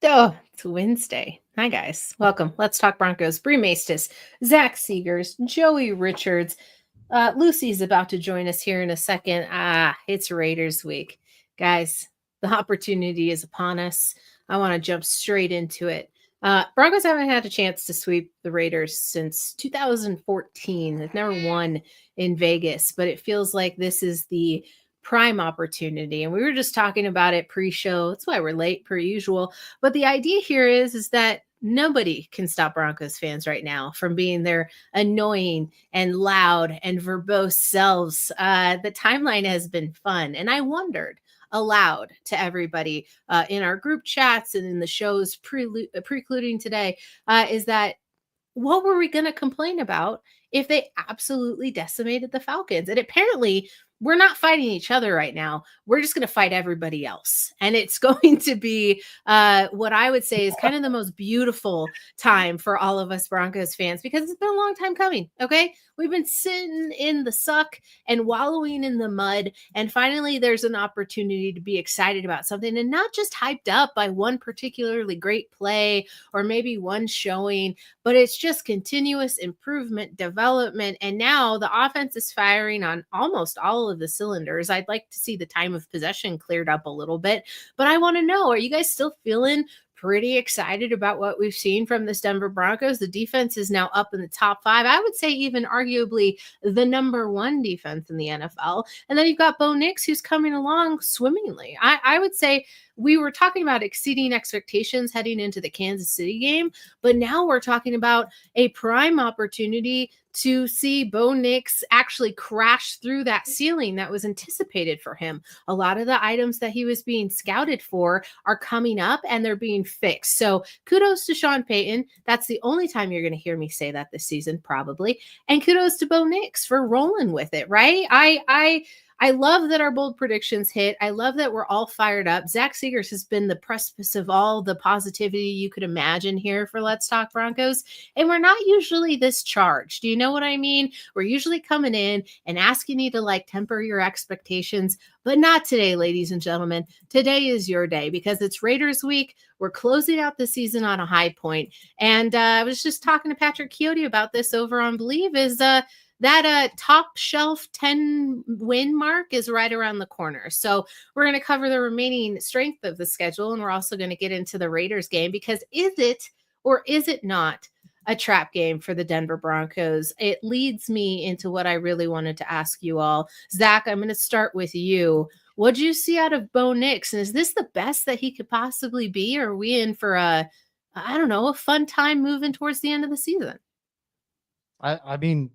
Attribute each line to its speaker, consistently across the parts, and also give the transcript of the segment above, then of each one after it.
Speaker 1: Oh, it's Wednesday. Hi, guys. Welcome. Let's talk Broncos. Bree Maestas, Zach Seegers, Joey Richards. Lucy's about to join us here in a second. It's Raiders week. Guys, the opportunity is upon us. I want to jump straight into it. Broncos haven't had a chance to sweep the Raiders since 2014. They've never won in Vegas, but it feels like this is the prime opportunity. And we were just talking about it pre-show. That's why we're late per usual. But the idea here is that nobody can stop Broncos fans right now from being their annoying and loud and verbose selves. The timeline has been fun. And I wondered aloud to everybody in our group chats and in the shows precluding today is that what were we going to complain about if they absolutely decimated the Falcons? And apparently, we're not fighting each other right now. We're just going to fight everybody else. And it's going to be what I would say is kind of the most beautiful time for all of us Broncos fans because it's been a long time coming. Okay. We've been sitting in the suck and wallowing in the mud. And finally, there's an opportunity to be excited about something and not just hyped up by one particularly great play or maybe one showing, but it's just continuous improvement, development. And now the offense is firing on almost all of the cylinders. I'd like to see the time of possession cleared up a little bit, but I want to know, are you guys still feeling pretty excited about what we've seen from this Denver Broncos? The defense is now up in the top 5. I would say even arguably the number 1 defense in the NFL. And then you've got Bo Nix, who's coming along swimmingly. I would say we were talking about exceeding expectations heading into the Kansas City game, but now we're talking about a prime opportunity to see Bo Nix actually crash through that ceiling that was anticipated for him. A lot of the items that he was being scouted for are coming up and they're being fixed. So kudos to Sean Payton. That's the only time you're going to hear me say that this season, probably. And kudos to Bo Nix for rolling with it, right? I love that our bold predictions hit. I love that we're all fired up. Zach Seegers has been the precipice of all the positivity you could imagine here for Let's Talk Broncos. And we're not usually this charged. Do you know what I mean? We're usually coming in and asking you to temper your expectations, but not today, ladies and gentlemen. Today is your day because it's Raiders week. We're closing out the season on a high point. And I was just talking to Patrick Chiodo about this over on Believe that top shelf 10 win mark is right around the corner. So we're going to cover the remaining strength of the schedule. And we're also going to get into the Raiders game because is it or is it not a trap game for the Denver Broncos? It leads me into what I really wanted to ask you all. Zach, I'm going to start with you. What did you see out of Bo Nix? And is this the best that he could possibly be? Or are we in for a fun time moving towards the end of the season?
Speaker 2: I mean,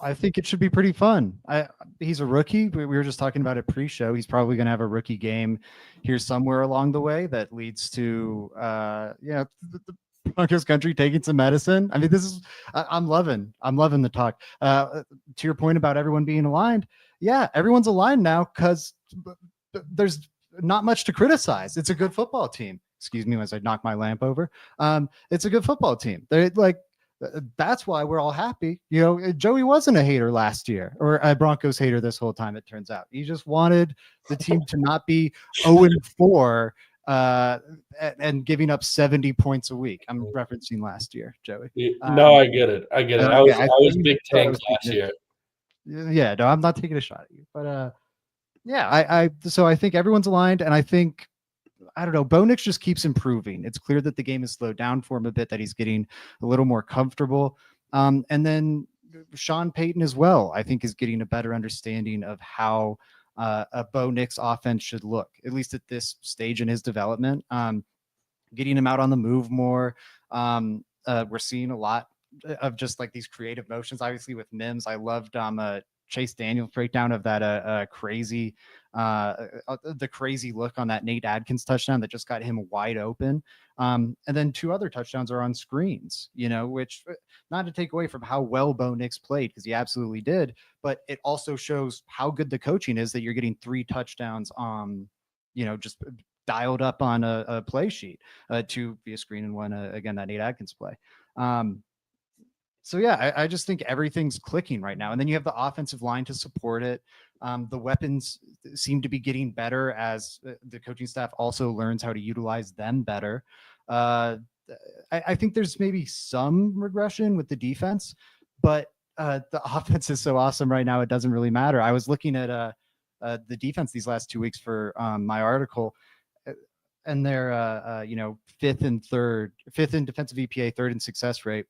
Speaker 2: I think it should be pretty fun. He's a rookie. We were just talking about it pre-show. He's probably going to have a rookie game here somewhere along the way that leads to, the Broncos country taking some medicine. I mean, I'm loving the talk. To your point about everyone being aligned. Yeah, everyone's aligned now because there's not much to criticize. It's a good football team. Excuse me as I knock my lamp over. It's a good football team. They're that's why we're all happy. Joey wasn't a hater last year or a Broncos hater this whole time. It turns out he just wanted the team to not be 0-4 and giving up 70 points a week. I'm referencing last year, Joey.
Speaker 3: No, I get it. I was Big Tank last year.
Speaker 2: Yeah, no, I'm not taking a shot at you, but so I think everyone's aligned, and I think, I don't know, Bo Nix just keeps improving. It's clear that the game has slowed down for him a bit, that he's getting a little more comfortable. And then Sean Payton as well, I think, is getting a better understanding of how a Bo Nix offense should look, at least at this stage in his development. Getting him out on the move more. We're seeing a lot of just these creative motions, obviously with Mims. I loved Chase Daniel's breakdown of that crazy look on that Nate Adkins touchdown that just got him wide open. And then 2 other touchdowns are on screens, which, not to take away from how well Bo Nix played, because he absolutely did, but it also shows how good the coaching is that you're getting 3 touchdowns just dialed up on a play sheet, 2 via screen and 1 again, that Nate Adkins play. So yeah, I just think everything's clicking right now. And then you have the offensive line to support it. The weapons seem to be getting better as the coaching staff also learns how to utilize them better. I think there's maybe some regression with the defense, but the offense is so awesome right now, it doesn't really matter. I was looking at the defense these last 2 weeks for my article, and they're fifth in defensive EPA, third in success rate.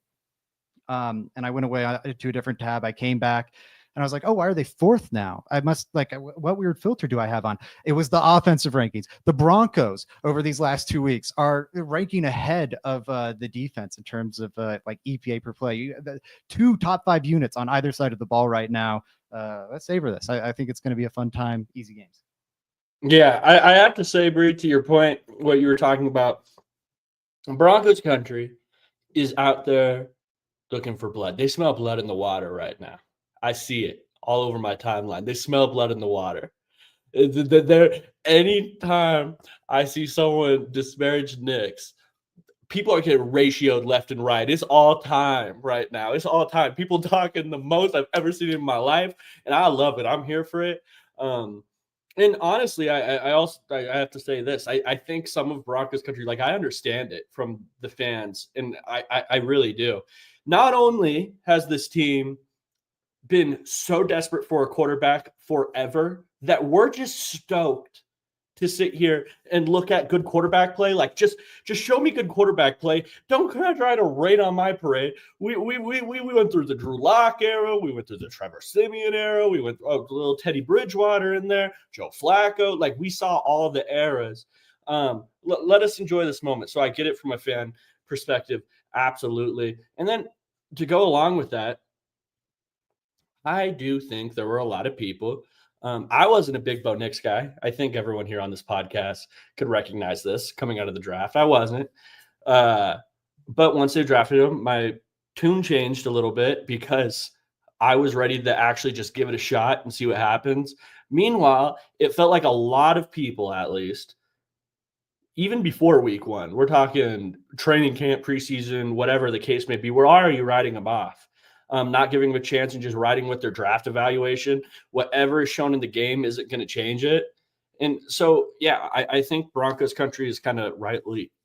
Speaker 2: And I went away to a different tab. I came back and I was like, oh, why are they fourth now? I must what weird filter do I have on? It was the offensive rankings. The Broncos over these last 2 weeks are ranking ahead of the defense in terms of EPA per play. The 2 top 5 units on either side of the ball right now. Let's savor this. I think it's going to be a fun time. Easy games.
Speaker 3: Yeah, I have to say, Bree, to your point, what you were talking about, Broncos country is out there looking for blood. They smell blood in the water right now. I see it all over my timeline. They smell blood in the water. Anytime I see someone disparage Knicks, people are getting ratioed left and right. It's all time right now. It's all time. People talking the most I've ever seen in my life, and I love it. I'm here for it. And honestly, I also have to say this. I think some of Broncos country, I understand it from the fans, and I really do. Not only has this team been so desperate for a quarterback forever that we're just stoked to sit here and look at good quarterback play. Just show me good quarterback play. Don't try to rain on my parade. We went through the Drew Lock era. We went through the Trevor Siemian era. We went a little Teddy Bridgewater in there, Joe Flacco. We saw all the eras. Let us enjoy this moment. So I get it from a fan perspective. Absolutely. And then to go along with that, I do think there were a lot of people. I wasn't a big Bo Nix guy. I think everyone here on this podcast could recognize this coming out of the draft. I wasn't. But once they drafted him, my tune changed a little bit because I was ready to actually just give it a shot and see what happens. Meanwhile, it felt like a lot of people, at least, even before week 1, we're talking training camp, preseason, whatever the case may be, where are you riding them off? Not giving them a chance and just riding with their draft evaluation. Whatever is shown in the game isn't going to change it. And so, yeah, I think Broncos country is kind of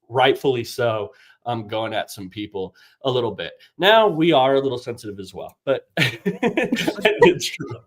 Speaker 3: rightfully so going at some people a little bit. Now, we are a little sensitive as well, but it's true.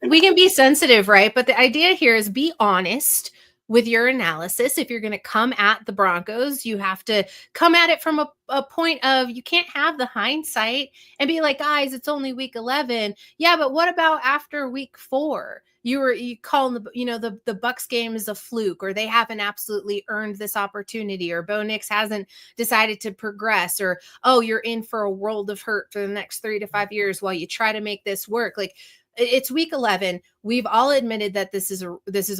Speaker 1: We can be sensitive, right? But the idea here is be honest with your analysis. If you're going to come at the Broncos, you have to come at it from a point of, you can't have the hindsight and be like, guys, it's only week 11. Yeah, but what about after week 4? You calling the Bucks game is a fluke, or they haven't absolutely earned this opportunity, or Bo Nix hasn't decided to progress, or, oh, you're in for a world of hurt for the next 3 to 5 years while you try to make this work. It's week 11. We've all admitted that this is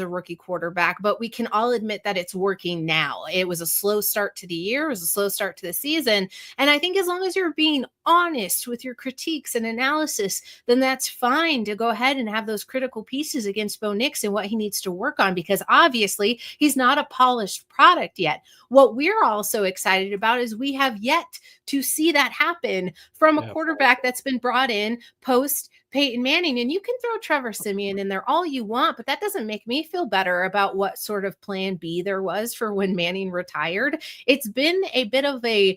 Speaker 1: a rookie quarterback, but we can all admit that it's working now. It was a slow start to the year. It was a slow start to the season. And I think as long as you're being honest with your critiques and analysis, then that's fine to go ahead and have those critical pieces against Bo Nix and what he needs to work on, because obviously he's not a polished product yet. What we're also excited about is we have yet to see that happen from a quarterback that's been brought in post Peyton Manning. And you can throw Trevor Siemian in there all you want, but that doesn't make me feel better about what sort of plan B there was for when Manning retired. It's been a bit of a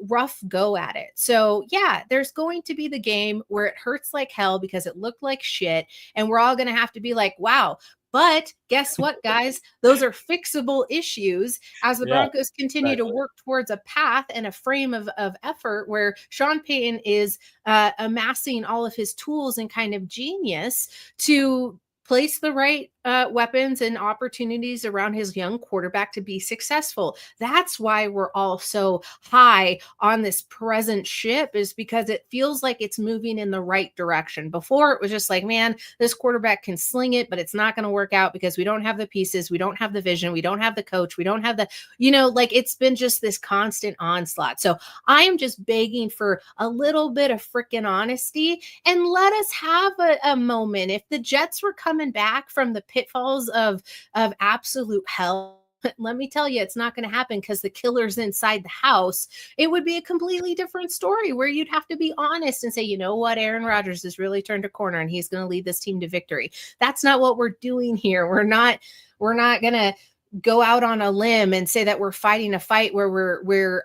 Speaker 1: rough go at it. So yeah, there's going to be the game where it hurts like hell because it looked like shit. And we're all going to have to be like, wow. But guess what, guys? Those are fixable issues as the Broncos continue to work towards a path and a frame of effort where Sean Payton is amassing all of his tools and kind of genius to place the right weapons and opportunities around his young quarterback to be successful. That's why we're all so high on this present ship, is because it feels like it's moving in the right direction. Before, it was just like, man, this quarterback can sling it, but it's not going to work out because we don't have the pieces. We don't have the vision. We don't have the coach. We don't have the, it's been just this constant onslaught. So I am just begging for a little bit of freaking honesty and let us have a moment. If the Jets were coming back from the pitfalls of absolute hell Let me tell you, it's not going to happen because the killer's inside the house. It would be a completely different story where you'd have to be honest and say, you know what, Aaron Rodgers has really turned a corner and he's going to lead this team to victory. That's not what we're doing here. We're not going to go out on a limb and say that we're fighting a fight where we're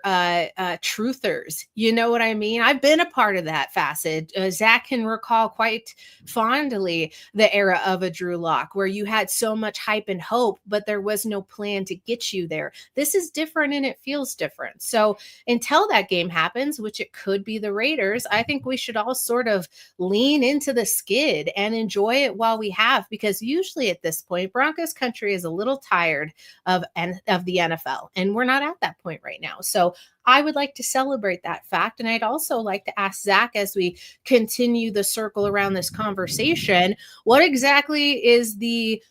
Speaker 1: truthers. You know what I mean? I've been a part of that facet. Zach can recall quite fondly the era of a Drew Lock where you had so much hype and hope, but there was no plan to get you there. This is different and it feels different. So until that game happens, which it could be the Raiders, I think we should all sort of lean into the skid and enjoy it while we have, because usually at this point, Broncos country is a little tired of the NFL, and we're not at that point right now. So I would like to celebrate that fact, and I'd also like to ask Zach, as we continue the circle around this conversation, what exactly is the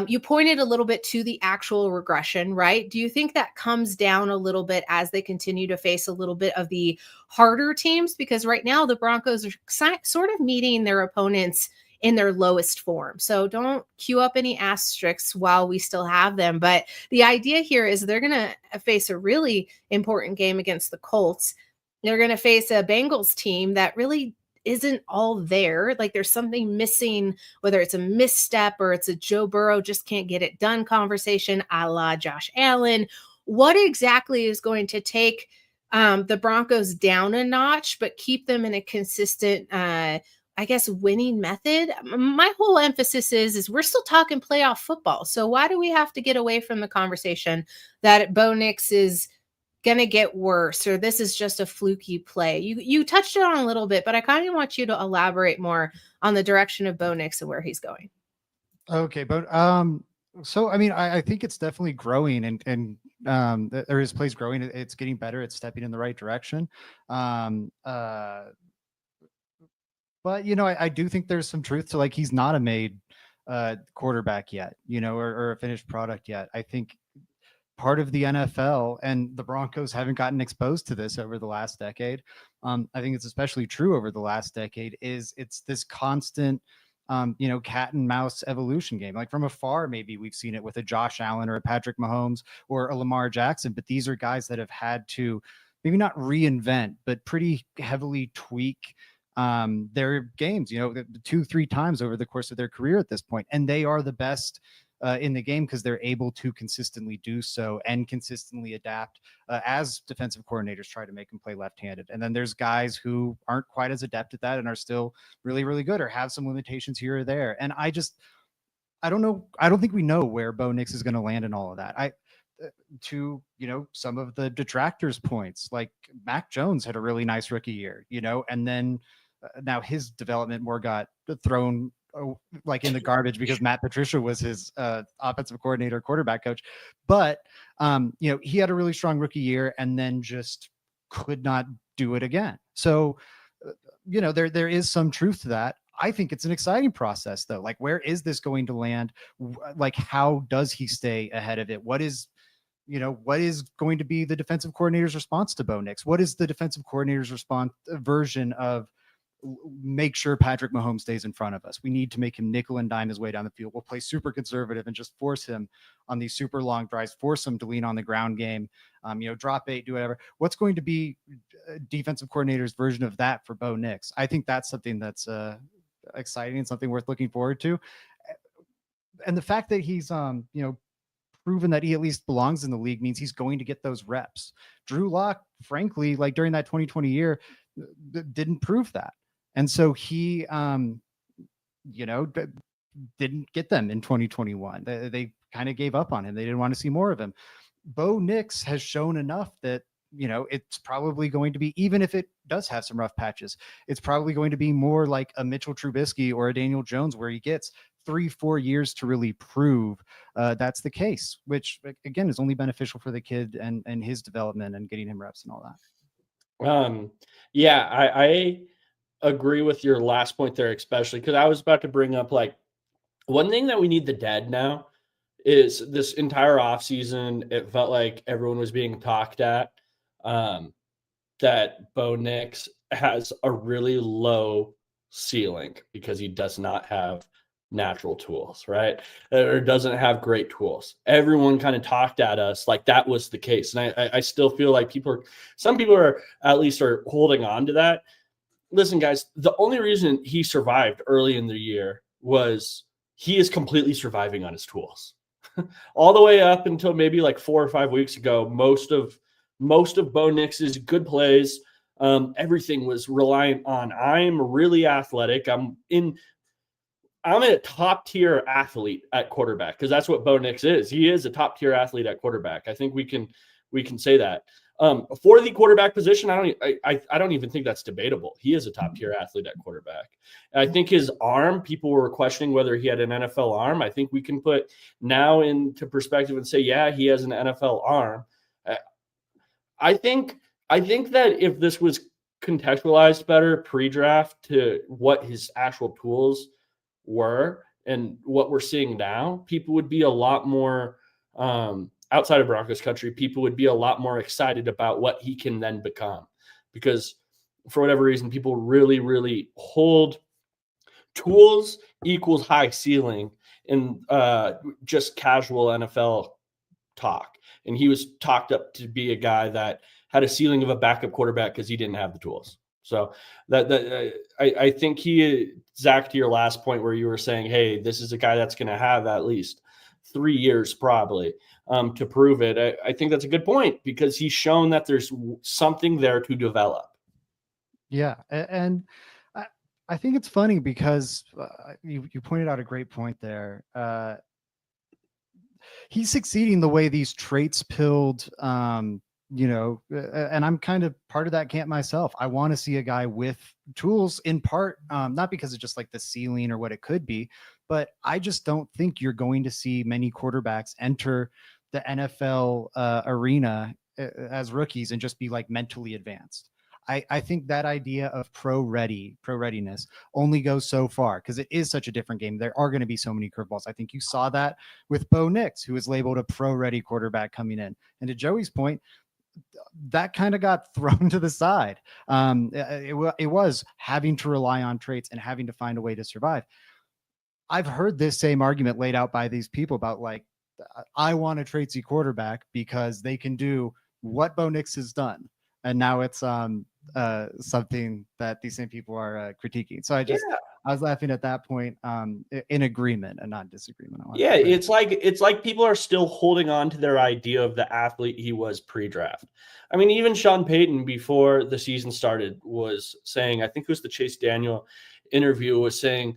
Speaker 1: you pointed a little bit to the actual regression, right? Do you think that comes down a little bit as they continue to face a little bit of the harder teams? Because right now the Broncos are sort of meeting their opponents in their lowest form. So don't queue up any asterisks while we still have them. But the idea here is they're going to face a really important game against the Colts. They're going to face a Bengals team that really isn't all there. Like there's something missing, whether it's a misstep or it's a Joe Burrow just can't get it done conversation, a la Josh Allen. What exactly is going to take the Broncos down a notch, but keep them in a consistent I guess, winning method? My whole emphasis is we're still talking playoff football. So why do we have to get away from the conversation that Bo Nix is going to get worse or this is just a fluky play? You touched it on a little bit, but I kind of want you to elaborate more on the direction of Bo Nix and where he's going.
Speaker 2: Okay, but so I mean, I think it's definitely growing, and there is plays growing. It's getting better. It's stepping in the right direction. But, you know, I do think there's some truth to, like, he's not a made quarterback yet, you know, or a finished product yet. I think part of the NFL, and the Broncos haven't gotten exposed to this over the last decade. I think it's especially true over the last decade, is it's this constant, you know, cat and mouse evolution game. Like from afar, maybe we've seen it with a Josh Allen or a Patrick Mahomes or a Lamar Jackson, but these are guys that have had to maybe not reinvent, but pretty heavily tweak their games, you know, 2-3 times over the course of their career at this point. And they are the best in the game because they're able to consistently do so and consistently adapt as defensive coordinators try to make them play left-handed. And then there's guys who aren't quite as adept at that and are still really, really good or have some limitations here or there. And I don't know. I don't think we know where Bo Nix is going to land in all of that. To, you know, some of the detractors' points, like Mac Jones had a really nice rookie year, you know, and then now his development more got thrown like in the garbage because Matt Patricia was his offensive coordinator, quarterback coach. But, you know, he had a really strong rookie year and then just could not do it again. So, you know, there is some truth to that. I think it's an exciting process, though. Like, where is this going to land? Like, how does he stay ahead of it? What is going to be the defensive coordinator's response to Bo Nix? What is the defensive coordinator's response version of make sure Patrick Mahomes stays in front of us? We need to make him nickel and dime his way down the field. We'll play super conservative and just force him on these super long drives, force him to lean on the ground game, you know, drop 8, do whatever. What's going to be defensive coordinator's version of that for Bo Nix? I think that's something that's exciting and something worth looking forward to. And the fact that he's, you know, proven that he at least belongs in the league means he's going to get those reps. Drew Lock, frankly, like during that 2020 year, didn't prove that. And so he, you know, didn't get them in 2021. They kind of gave up on him. They didn't want to see more of him. Bo Nix has shown enough that, you know, it's probably going to be, even if it does have some rough patches, it's probably going to be more like a Mitchell Trubisky or a Daniel Jones, where he gets 3-4 years to really prove that's the case, which again is only beneficial for the kid and his development and getting him reps and all that.
Speaker 3: Yeah, I agree with your last point there, especially because I was about to bring up, like, one thing that we need the dead now is this entire offseason, it felt like everyone was being talked at, that Bo Nix has a really low ceiling because he does not have natural tools, right? Or doesn't have great tools. Everyone kind of talked at us like that was the case. And I still feel like some people are at least are holding on to that. Listen, guys, the only reason he survived early in the year was he is completely surviving on his tools. All the way up until maybe like 4 or 5 weeks ago, most of Bo Nix's good plays, everything was reliant on I'm really athletic. I'm a top tier athlete at quarterback because that's what Bo Nix is. He is a top tier athlete at quarterback. I think we can say that. For the quarterback position, I don't even think that's debatable. He is a top tier athlete at quarterback. And I think his arm, people were questioning whether he had an NFL arm. I think we can put now into perspective and say, yeah, he has an NFL arm. I think that if this was contextualized better pre-draft to what his actual tools were and what we're seeing now, people would be a lot more outside of Broncos country, people would be a lot more excited about what he can then become. Because for whatever reason, people really, really hold tools equals high ceiling in just casual NFL talk. And he was talked up to be a guy that had a ceiling of a backup quarterback because he didn't have the tools. So I think Zach, to your last point where you were saying, hey, this is a guy that's going to have at least 3 years probably to prove it. I think that's a good point because he's shown that there's something there to develop.
Speaker 2: Yeah. And I think it's funny because you pointed out a great point there. He's succeeding the way these traits pilled, and I'm kind of part of that camp myself. I want to see a guy with tools in part, not because of just like the ceiling or what it could be, but I just don't think you're going to see many quarterbacks enter the NFL arena as rookies and just be like mentally advanced. I think that idea of pro readiness only goes so far because it is such a different game. There are going to be so many curveballs. I think you saw that with Bo Nix, who was labeled a pro ready quarterback coming in. And to Joey's point, that kind of got thrown to the side. It was having to rely on traits and having to find a way to survive. I've heard this same argument laid out by these people about like, I want a traitsy quarterback because they can do what Bo Nix has done. And now it's something that these same people are critiquing. So I was laughing at that point in agreement and not disagreement.
Speaker 3: Yeah, it's like people are still holding on to their idea of the athlete he was pre-draft. I mean, even Sean Payton before the season started was saying, I think it was the Chase Daniel interview, was saying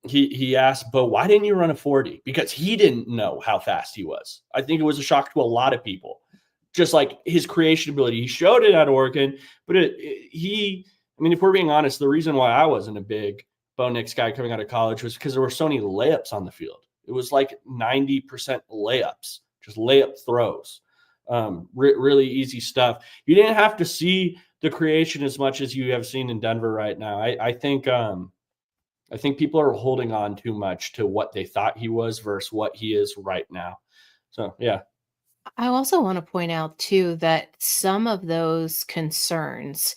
Speaker 3: he asked Bo, why didn't you run a 40? Because he didn't know how fast he was. I think it was a shock to a lot of people. Just like his creation ability, he showed it at Oregon, but if we're being honest, the reason why I wasn't a big Bo Nix guy coming out of college was because there were so many layups on the field. It was like 90% layups, just layup throws, really easy stuff. You didn't have to see the creation as much as you have seen in Denver right now. I think people are holding on too much to what they thought he was versus what he is right now. So yeah.
Speaker 1: I also want to point out too that some of those concerns,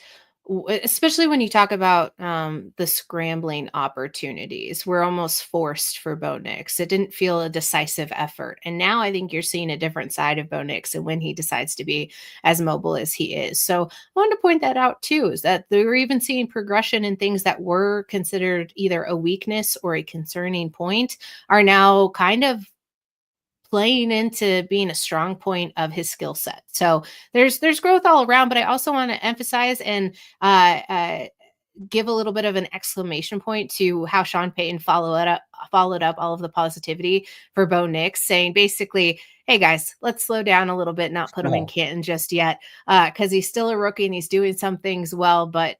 Speaker 1: especially when you talk about the scrambling opportunities, were almost forced for Bo Nix. It didn't feel a decisive effort. And now I think you're seeing a different side of Bo Nix and when he decides to be as mobile as he is. So I wanted to point that out too, is that they were even seeing progression in things that were considered either a weakness or a concerning point are now kind of playing into being a strong point of his skill set. So there's growth all around, but I also want to emphasize and give a little bit of an exclamation point to how Sean Payton followed up all of the positivity for Bo Nix, saying basically, hey guys, let's slow down a little bit, not put him in Canton just yet, because he's still a rookie and he's doing some things well, but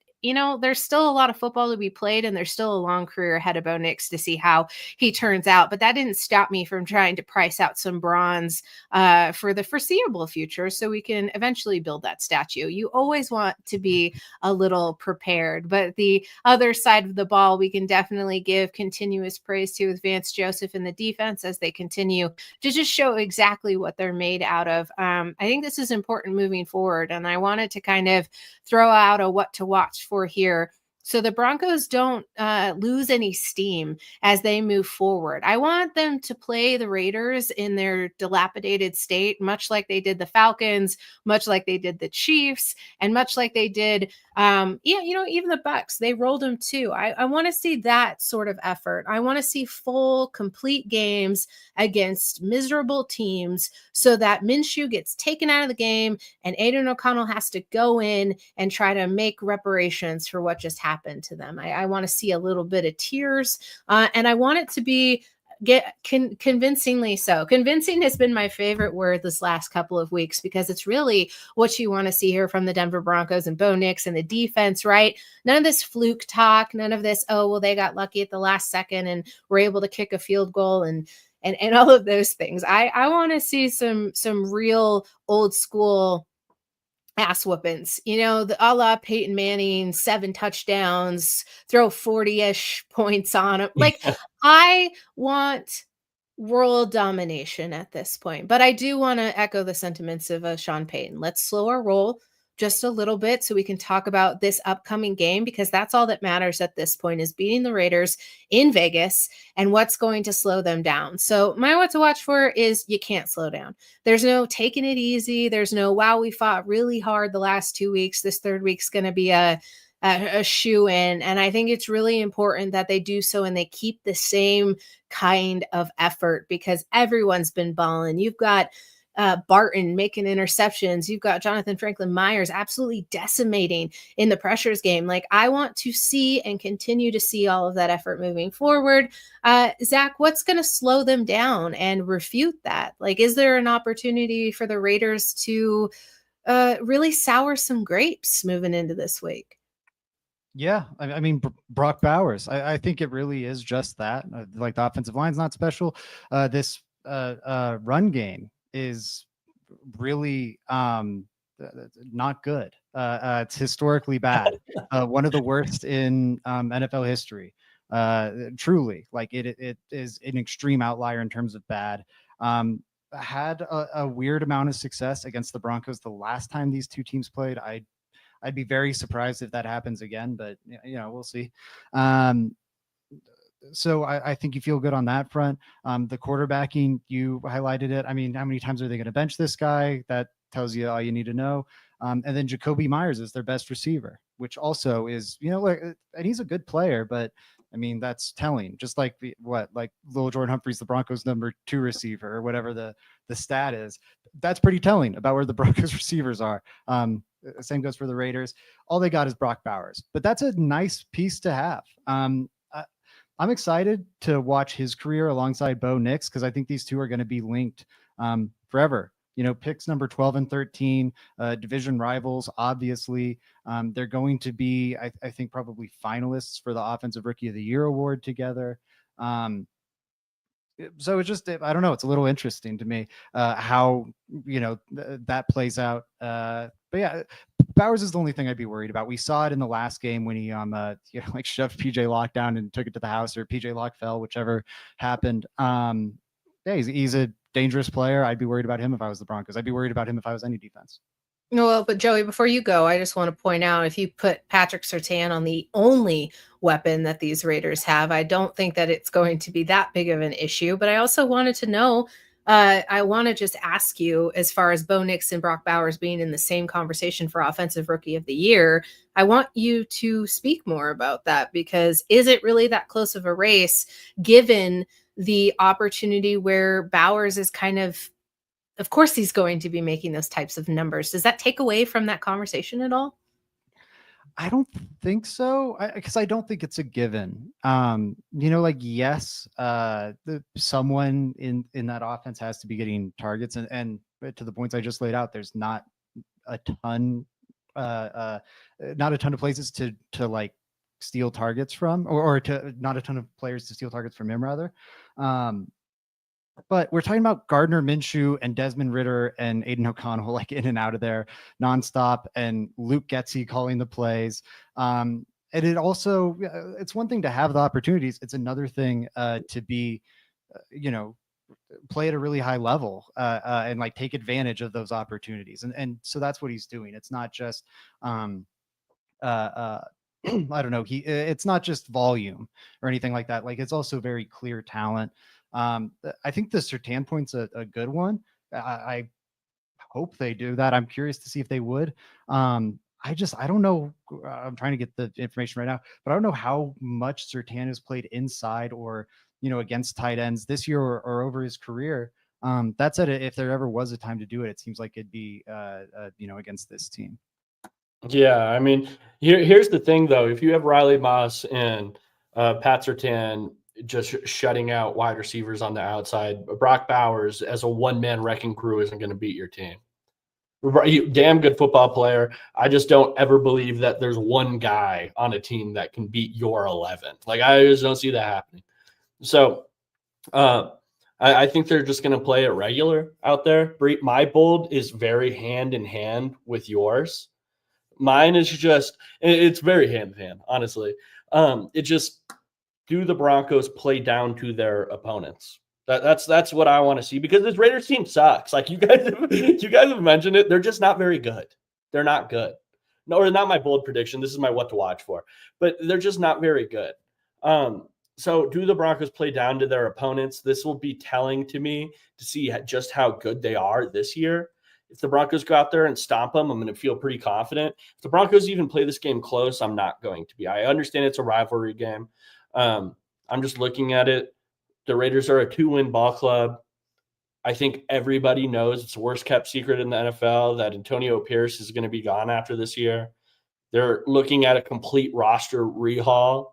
Speaker 1: there's still a lot of football to be played and there's still a long career ahead of Bo Nix to see how he turns out. But that didn't stop me from trying to price out some bronze for the foreseeable future so we can eventually build that statue. You always want to be a little prepared, but the other side of the ball, we can definitely give continuous praise to with Vance Joseph and the defense as they continue to just show exactly what they're made out of. I think this is important moving forward. And I wanted to kind of throw out a what to watch for here. so the Broncos don't lose any steam as they move forward. I want them to play the Raiders in their dilapidated state, much like they did the Falcons, much like they did the Chiefs, and much like they did, even the Bucks. They rolled them too. I want to see that sort of effort. I want to see full, complete games against miserable teams so that Minshew gets taken out of the game and Aiden O'Connell has to go in and try to make reparations for what just happened to them. I want to see a little bit of tears, and I want it to be convincingly so. Convincing has been my favorite word this last couple of weeks because it's really what you want to see here from the Denver Broncos and Bo Nix and the defense, right? None of this fluke talk, none of this, oh, well, they got lucky at the last second and were able to kick a field goal and all of those things. I want to see some real old school ass whoopings, the a la Peyton Manning, 7 touchdowns, throw 40-ish points on him. Like, I want world domination at this point, but I do want to echo the sentiments of Sean Payton. Let's slow our roll just a little bit so we can talk about this upcoming game, because that's all that matters at this point, is beating the Raiders in Vegas and what's going to slow them down. So my what to watch for is you can't slow down. There's no taking it easy. There's no, wow, we fought really hard the last 2 weeks. This third week's going to be a shoe in. And I think it's really important that they do so and they keep the same kind of effort, because everyone's been balling. You've got Barton making interceptions. You've got Jonathan Franklin Myers absolutely decimating in the pressures game. Like, I want to see and continue to see all of that effort moving forward. Zach, what's going to slow them down and refute that? Like, is there an opportunity for the Raiders to really sour some grapes moving into this week?
Speaker 2: Yeah, I mean, Brock Bowers. I think it really is just that. Like, the offensive line's not special. This run game is really not good. It's historically bad. One of the worst in NFL history. Truly, like, it is an extreme outlier in terms of bad. Had a weird amount of success against the Broncos the last time these two teams played. I'd be very surprised if that happens again, but we'll see. So I think you feel good on that front. The quarterbacking, you highlighted it. I mean, how many times are they going to bench this guy? That tells you all you need to know. And then Jacoby Myers is their best receiver, which also is, and he's a good player, but I mean, that's telling. Just like Lil Jordan Humphrey's the Broncos' number 2 receiver, or whatever the stat is. That's pretty telling about where the Broncos receivers are. Same goes for the Raiders. All they got is Brock Bowers, but that's a nice piece to have. I'm excited to watch his career alongside Bo Nix, because I think these two are going to be linked forever. Picks number 12 and 13, division rivals, obviously. They're going to be, I think, probably finalists for the Offensive Rookie of the Year award together. So it's just, I don't know, it's a little interesting to me how, that plays out. But yeah, Bowers is the only thing I'd be worried about. We saw it in the last game when he shoved PJ Locke down and took it to the house, or PJ Locke fell, whichever happened. Yeah, he's a dangerous player. I'd be worried about him if I was the Broncos. I'd be worried about him if I was any defense.
Speaker 1: Well, but Joey, before you go, I just want to point out, if you put Patrick Surtain on the only weapon that these Raiders have, I don't think that it's going to be that big of an issue. But I also wanted to know, I want to just ask you, as far as Bo Nix and Brock Bowers being in the same conversation for Offensive Rookie of the Year, I want you to speak more about that, because is it really that close of a race, given the opportunity where Bowers is kind of course he's going to be making those types of numbers? Does that take away from that conversation at all?
Speaker 2: I don't think so, because I don't think it's a given. Yes, someone in that offense has to be getting targets, and to the points I just laid out, there's not a ton of places to like steal targets from, or to not a ton of players to steal targets from him, rather. But we're talking about Gardner Minshew and Desmond Ridder and Aiden O'Connell, like, in and out of there nonstop, and Luke Getsy calling the plays. And it also, it's one thing to have the opportunities. It's another thing to be, play at a really high level and like take advantage of those opportunities. And so that's what he's doing. It's not just I don't know. It's not just volume or anything like that. Like, it's also very clear talent. I think the Surtain point's a good one. I hope they do that. I'm curious to see if they would. I don't know. I'm trying to get the information right now, but I don't know how much Surtain has played inside or, against tight ends this year or over his career. That said, if there ever was a time to do it, it seems like it'd be, against this team.
Speaker 3: Yeah, I mean, here's the thing though. If you have Riley Moss and Pat Surtain just shutting out wide receivers on the outside, Brock Bowers as a one-man wrecking crew isn't going to beat your team. Damn good football player. I just don't ever believe that there's one guy on a team that can beat your 11. Like, I just don't see that happening. So I think they're just going to play it regular out there. My bold is very hand in hand with yours. Mine is just, it's very hand in hand, honestly. It just, do the Broncos play down to their opponents? That's what I want to see, because this Raiders team sucks. Like, you guys have mentioned it. They're just not very good. They're not good. No, or not my bold prediction. This is my what to watch for. But they're just not very good. So do the Broncos play down to their opponents? This will be telling to me to see just how good they are this year. If the Broncos go out there and stomp them, I'm going to feel pretty confident. If the Broncos even play this game close, I'm not going to be. I understand it's a rivalry game. I'm just looking at it. The Raiders are a 2-win ball club. I think everybody knows it's the worst kept secret in the NFL that Antonio Pierce is going to be gone after this year. They're looking at a complete roster rehaul.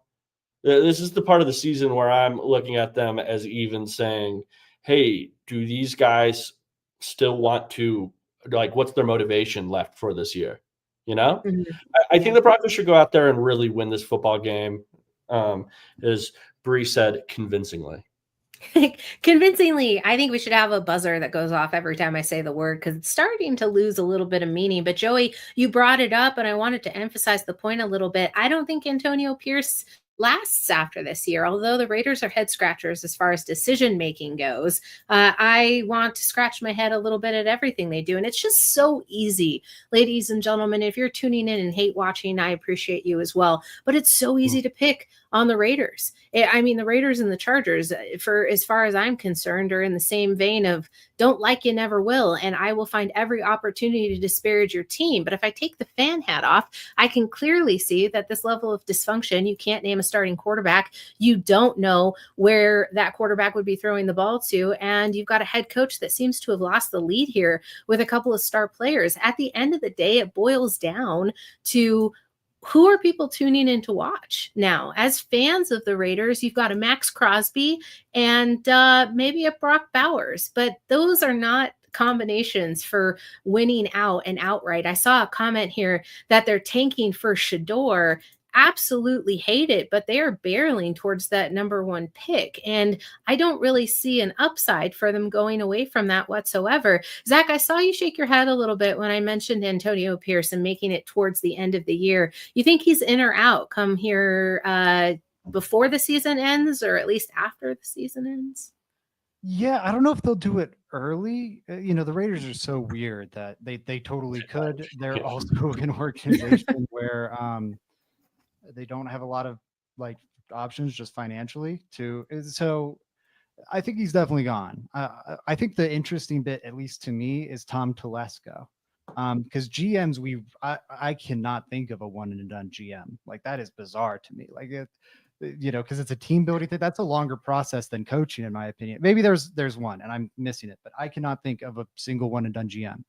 Speaker 3: This is the part of the season where I'm looking at them as even saying, hey, do these guys still want to, like, what's their motivation left for this year?
Speaker 1: Mm-hmm.
Speaker 3: I think the Broncos should go out there and really win this football game. As Bree said, convincingly.
Speaker 1: Convincingly, I think we should have a buzzer that goes off every time I say the word, because it's starting to lose a little bit of meaning. But Joey, you brought it up, and I wanted to emphasize the point a little bit. I don't think Antonio Pierce lasts after this year, although the Raiders are head scratchers as far as decision making goes. I want to scratch my head a little bit at everything they do, and it's just so easy, ladies and gentlemen. If you're tuning in and hate watching, I appreciate you as well, but it's so easy to pick on the Raiders. I mean, the Raiders and the Chargers, for as far as I'm concerned, are in the same vein of don't like you, never will, and I will find every opportunity to disparage your team. But if I take the fan hat off, I can clearly see that this level of dysfunction, you can't name a starting quarterback. You don't know where that quarterback would be throwing the ball to, and you've got a head coach that seems to have lost the lead here with a couple of star players. At the end of the day, it boils down to who are people tuning in to watch now? As fans of the Raiders, you've got a Max Crosby and maybe a Brock Bowers, but those are not combinations for winning out and outright. I saw a comment here that they're tanking for Shador. Absolutely hate it, but they are barreling towards that number 1 pick. And I don't really see an upside for them going away from that whatsoever. Zach, I saw you shake your head a little bit when I mentioned Antonio Pierce and making it towards the end of the year. You think he's in or out come here before the season ends, or at least after the season ends?
Speaker 2: Yeah, I don't know if they'll do it early. The Raiders are so weird that they totally could. They're also an organization where they don't have a lot of like options just financially too. So I think he's definitely gone. I think the interesting bit, at least to me, is Tom Telesco. Because GMs, I cannot think of a one and done GM. Like, that is bizarre to me. Like, because it's a team building thing. That's a longer process than coaching, in my opinion. Maybe there's one and I'm missing it, but I cannot think of a single one and done GM.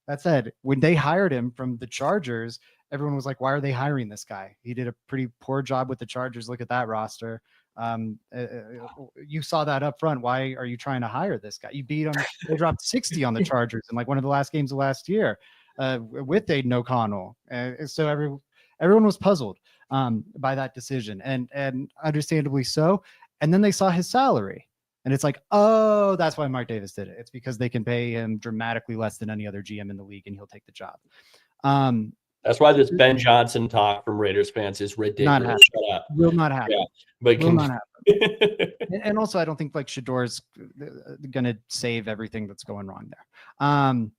Speaker 2: That said, when they hired him from the Chargers, everyone was like, why are they hiring this guy? He did a pretty poor job with the Chargers. Look at that roster. You saw that up front. Why are you trying to hire this guy? You beat them. They dropped 60 on the Chargers in like one of the last games of last year with Aiden O'Connell. So everyone was puzzled by that decision, and understandably so. And then they saw his salary. And it's like, oh, that's why Mark Davis did it. It's because they can pay him dramatically less than any other GM in the league, and he'll take the job.
Speaker 3: That's why this Ben Johnson talk from Raiders fans is ridiculous.
Speaker 2: Not Shut up. Will not happen. Yeah,
Speaker 3: but
Speaker 2: will not happen. And also, I don't think like Shador's going to save everything that's going wrong there.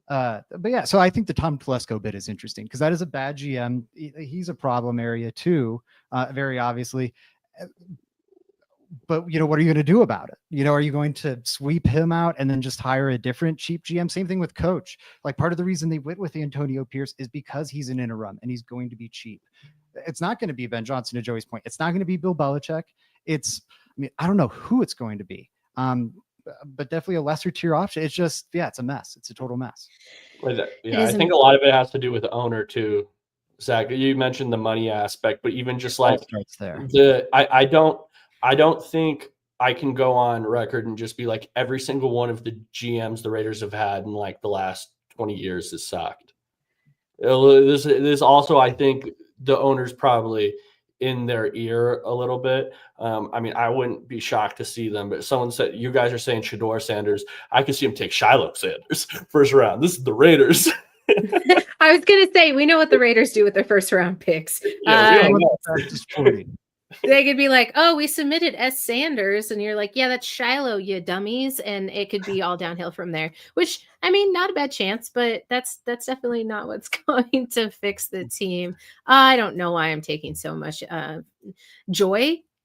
Speaker 2: But yeah, so I think the Tom Telesco bit is interesting because that is a bad GM. He's a problem area too, very obviously. But what are you going to do about it? Are you going to sweep him out and then just hire a different cheap GM? Same thing with coach. Like part of the reason they went with Antonio Pierce is because he's an interim and he's going to be cheap. It's not going to be Ben Johnson, to Joey's point. It's not going to be Bill Belichick. I don't know who it's going to be. But definitely a lesser tier option. It's just, it's a mess. It's a total mess.
Speaker 3: Yeah, I think a lot of it has to do with the owner too. Zach, you mentioned the money aspect, but even just like
Speaker 2: starts there.
Speaker 3: I don't think I can go on record and just be like every single one of the GMs the Raiders have had in like the last 20 years has sucked. This also, I think the owner's probably in their ear a little bit. I wouldn't be shocked to see them, but someone said, you guys are saying Shedeur Sanders. I could see him take Shiloh Sanders first round. This is the Raiders.
Speaker 1: I was going to say, we know what the Raiders do with their first round picks.
Speaker 3: Yeah,
Speaker 1: they could be like, oh, we submitted S. Sanders. And you're like, yeah, that's Shiloh, you dummies. And it could be all downhill from there, which, not a bad chance, but that's definitely not what's going to fix the team. I don't know why I'm taking so much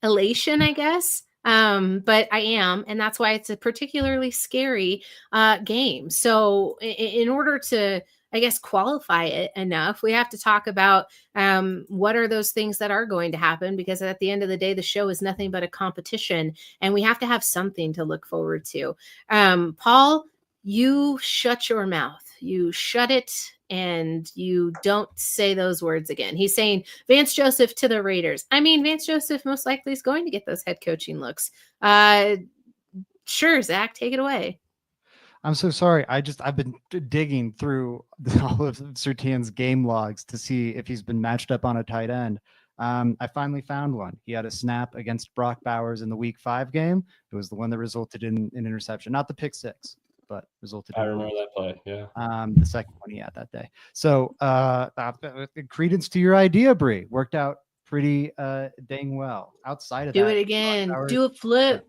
Speaker 1: elation, I guess. But I am, and that's why it's a particularly scary game. So in order to, I guess, qualify it enough, we have to talk about what are those things that are going to happen, because at the end of the day, the show is nothing but a competition and we have to have something to look forward to. Paul, you shut your mouth. You shut it and you don't say those words again. He's saying Vance Joseph to the Raiders. Vance Joseph most likely is going to get those head coaching looks. Sure, Zach, take it away.
Speaker 2: I'm so sorry. I've been digging through all of Surtain's game logs to see if he's been matched up on a tight end. I finally found one. He had a snap against Brock Bowers in the Week 5 game. It was the one that resulted in an interception, not the pick 6, but resulted.
Speaker 3: I remember that play. Yeah.
Speaker 2: The second one he had that day. So credence to your idea, Bree. Worked out pretty dang well. Outside of that,
Speaker 1: do it again. Do a flip.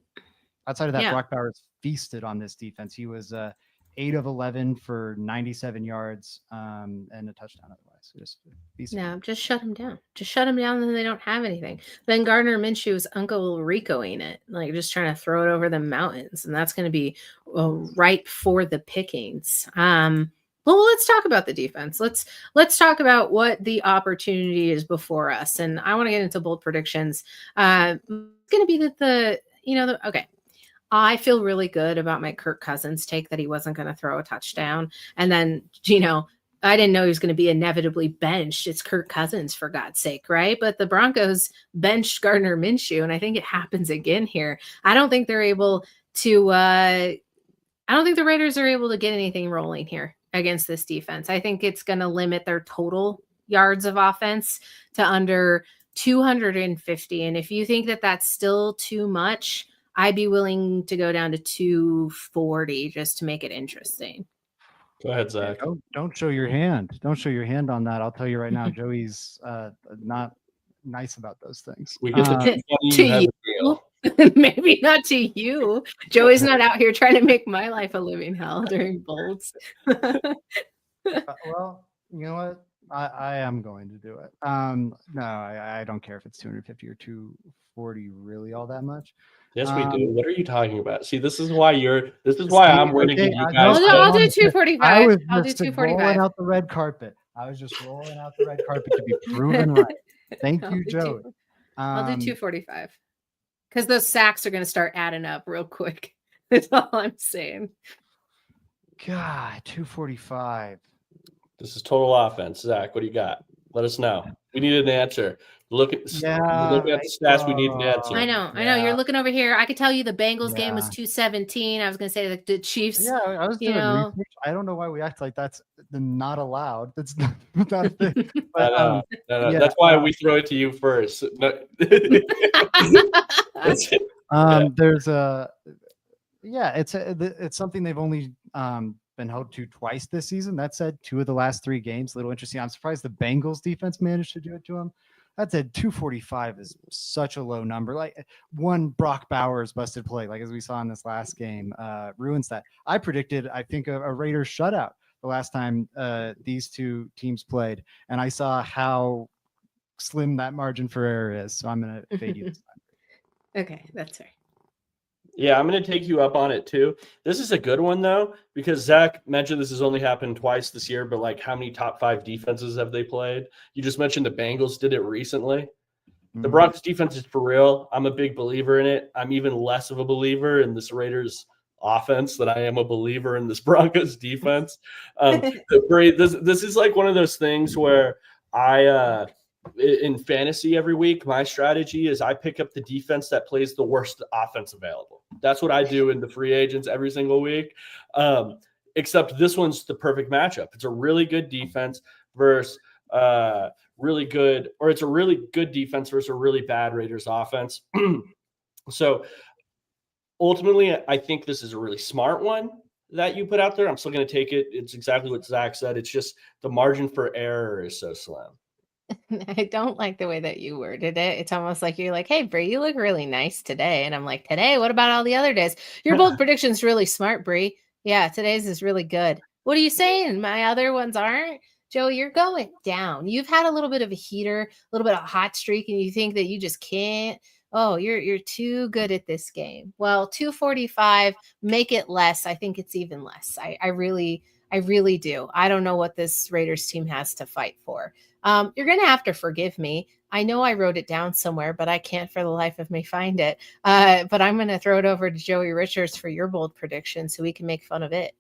Speaker 2: Outside of that, Brock Bowers feasted on this defense. He was 8 of 11 for 97 yards and a touchdown otherwise. So
Speaker 1: just shut him down. Just shut him down, and then they don't have anything. Then Gardner Minshew's Uncle Ricoing it, like just trying to throw it over the mountains, and that's going to be ripe for the pickings. Well, let's talk about the defense. Let's talk about what the opportunity is before us, and I want to get into bold predictions. It's going to be that okay. I feel really good about my Kirk Cousins take that he wasn't going to throw a touchdown. And then, I didn't know he was going to be inevitably benched. It's Kirk Cousins, for God's sake, right? But the Broncos benched Gardner Minshew, and I think it happens again here. I don't think they're able to I don't think the Raiders are able to get anything rolling here against this defense. I think it's going to limit their total yards of offense to under 250. And if you think that that's still too much, I'd be willing to go down to 240 just to make it interesting.
Speaker 3: Go ahead, Zach.
Speaker 2: Don't show your hand. Don't show your hand on that. I'll tell you right now, Joey's not nice about those things.
Speaker 3: We get the
Speaker 1: to you. Maybe not to you. Joey's not out here trying to make my life a living hell during bowls.
Speaker 2: Well, you know what? I am going to do it. No, I don't care if it's 250 or 240 really all that much.
Speaker 3: Yes, we do. What are you talking about? See, this is why I'm waiting for you guys.
Speaker 1: I'll do 245. I'll do 245.
Speaker 2: Rolling out the red carpet. I was just rolling out the red carpet to be proven right. Thank you, Joey.
Speaker 1: I'll do 245 because those sacks are going to start adding up real quick. That's all I'm saying.
Speaker 2: God, 245.
Speaker 3: This is total offense. Zach, what do you got? Let us know. We need an answer. Look at the stats. We need an answer.
Speaker 1: I know. You're looking over here. I could tell you the Bengals game was 217. I was going to say the Chiefs.
Speaker 2: Yeah, I was doing research. I don't know why we act like that's not allowed. That's not a thing. But,
Speaker 3: no. That's why we throw it to you first. No.
Speaker 2: There's it's something they've only been held to twice this season. That said, 2 of the last 3 games, a little interesting. I'm surprised the Bengals defense managed to do it to them. That said, 245 is such a low number. Like one Brock Bowers busted play, like as we saw in this last game, ruins that. I predicted, I think, a Raiders shutout. the last time these two teams played, and I saw how slim that margin for error is. So I'm going to fade you this time.
Speaker 1: Okay, that's fair.
Speaker 3: Yeah, I'm going to take you up on it too. This is a good one though, because Zach mentioned this has only happened twice this year, but like how many top 5 defenses have they played? You just mentioned the Bengals did it recently. The Broncos defense is for real. I'm a big believer in it. I'm even less of a believer in this Raiders offense than I am a believer in this Broncos defense. This is like one of those things where I in fantasy every week, my strategy is I pick up the defense that plays the worst offense available. That's what I do in the free agents every single week. Except this one's the perfect matchup. It's a really good defense versus really good, or it's a really good defense versus a really bad Raiders offense. So ultimately, I think this is a really smart one that you put out there. I'm still going to take it. It's exactly what Zach said. It's just the margin for error is so slim.
Speaker 1: I don't like the way that you worded it. It's almost like you're like, hey, Bree, you look really nice today. And I'm like, today? What about all the other days? Your bold prediction's really smart, Bree. Yeah, today's is really good. What are you saying? My other ones aren't? Joe, you're going down. You've had a little bit of a heater, a little bit of a hot streak, and you think that you just can't. Oh, you're too good at this game. Well, 245, make it less. I think it's even less. I really do. I don't know what this Raiders team has to fight for. You're going to have to forgive me. I know I wrote it down somewhere, but I can't for the life of me find it. But I'm going to throw it over to Joey Richards for your bold prediction so we can make fun of it.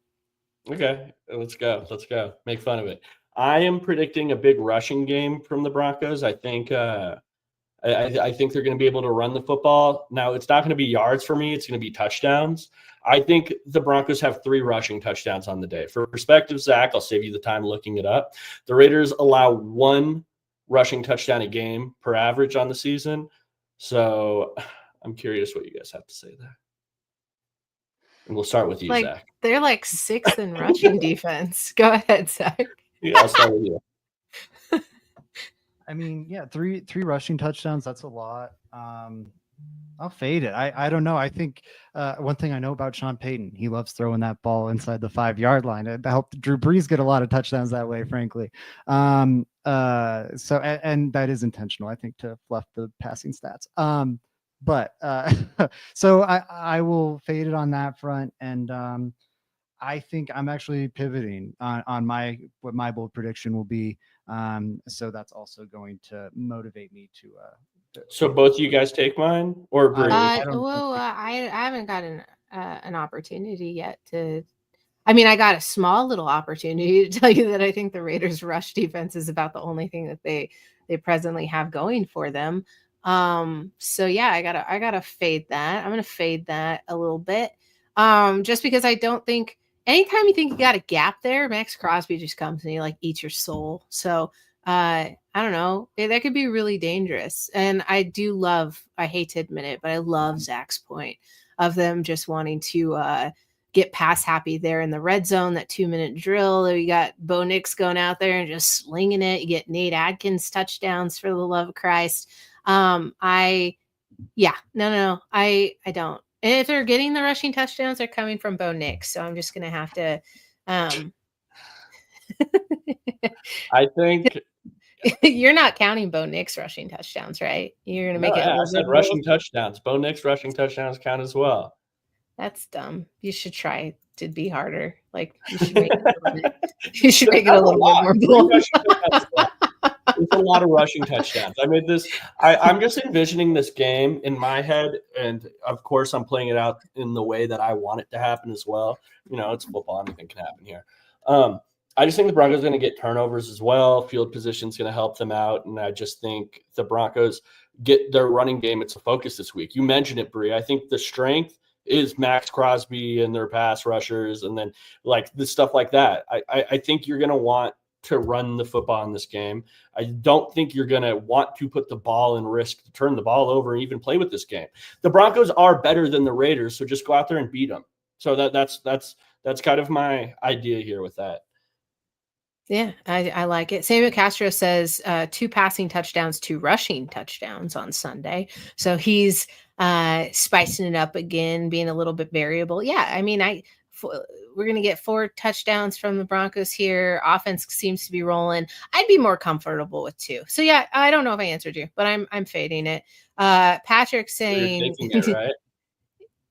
Speaker 3: Okay, let's go. Let's go. Make fun of it. I am predicting a big rushing game from the Broncos. I think I think they're going to be able to run the football. Now, it's not going to be yards for me. It's going to be touchdowns. I think the Broncos have 3 rushing touchdowns on the day. For perspective, Zach, I'll save you the time looking it up. The Raiders allow 1 rushing touchdown a game per average on the season. So I'm curious what you guys have to say there. And we'll start with you, Zach.
Speaker 1: They're like 6th in rushing defense. Go ahead, Zach.
Speaker 3: Yeah, I'll start with you.
Speaker 2: I mean, yeah, three rushing touchdowns. That's a lot. I'll fade it. I don't know. I think one thing I know about Sean Payton, he loves throwing that ball inside the 5-yard line. It helped Drew Brees get a lot of touchdowns that way, frankly. And that is intentional, I think, to fluff the passing stats. So I will fade it on that front. And I think I'm actually pivoting on what my bold prediction will be. So that's also going to motivate me to.
Speaker 3: So both of you guys take mine, or Bree?
Speaker 1: I haven't gotten an opportunity yet to. I mean, I got a small little opportunity to tell you that I think the Raiders' rush defense is about the only thing that they presently have going for them. So yeah, I gotta fade that. I'm gonna fade that a little bit. Just because I don't think anytime you think you got a gap there, Max Crosby just comes and he like eats your soul. So I don't know. That could be really dangerous. And I hate to admit it, but I love Zach's point of them just wanting to get pass happy there in the red zone, that 2-minute drill. You got Bo Nix going out there and just slinging it. You get Nate Adkins touchdowns, for the love of Christ. No, I don't. And if they're getting the rushing touchdowns, they're coming from Bo Nix. So I'm just going to have to.
Speaker 3: I think
Speaker 1: you're not counting Bo Nix rushing touchdowns, right? You're going to make it.
Speaker 3: I said rushing touchdowns. Bo Nix rushing touchdowns count as well.
Speaker 1: That's dumb. You should try to be harder. Like you should make it a little bit more bold.
Speaker 3: It's a lot of rushing touchdowns. I made this. I'm just envisioning this game in my head, and of course, I'm playing it out in the way that I want it to happen as well. You know, it's football; anything can happen here. I just think the Broncos are going to get turnovers as well. Field position is going to help them out, and I just think the Broncos get their running game. It's a focus this week. You mentioned it, Bree. I think the strength is Max Crosby and their pass rushers, and then like the stuff like that. I think you're going to want to run the football in this game. I don't think you're going to want to put the ball in risk to turn the ball over and even play with this game. The Broncos are better than the Raiders, so just go out there and beat them. So that's kind of my idea here with that.
Speaker 1: Yeah, I like it. Samuel Castro says 2 passing touchdowns, 2 rushing touchdowns on Sunday. So he's spicing it up again, being a little bit variable. Yeah, I mean, we're gonna get 4 touchdowns from the Broncos here. Offense seems to be rolling. I'd be more comfortable with 2. So yeah, I don't know if I answered you, but I'm fading it. Patrick saying,
Speaker 3: You're taking it, right?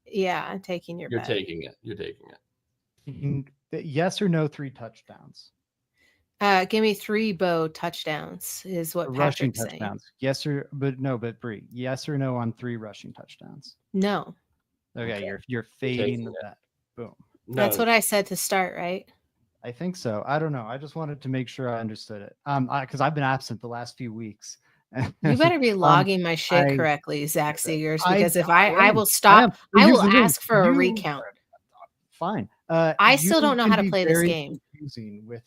Speaker 1: yeah, I'm taking your
Speaker 3: You're
Speaker 1: bet.
Speaker 3: taking it. You're taking it.
Speaker 2: Yes or no, 3 touchdowns.
Speaker 1: Give me 3 Bo touchdowns is what
Speaker 2: Rushing
Speaker 1: Patrick's saying.
Speaker 2: touchdowns. Yes or but Bree, yes or no on 3 rushing touchdowns.
Speaker 1: No.
Speaker 2: Okay. You're fading the
Speaker 3: it.
Speaker 2: bet. Boom.
Speaker 3: No,
Speaker 1: That's what I said to start, right?
Speaker 2: I think so. I don't know. I just wanted to make sure I understood it. Because I've been absent the last few weeks.
Speaker 1: You better be logging my shit
Speaker 2: I-
Speaker 1: correctly, Zach Seegers,
Speaker 2: I
Speaker 1: because if I will
Speaker 2: am.
Speaker 1: stop, I
Speaker 2: Here's
Speaker 1: will
Speaker 2: the thing.
Speaker 1: ask for a
Speaker 2: You-
Speaker 1: recount.
Speaker 2: Fine.
Speaker 1: I still don't know
Speaker 2: can
Speaker 1: how to
Speaker 2: be
Speaker 1: play this
Speaker 2: very
Speaker 1: game.
Speaker 2: confusing with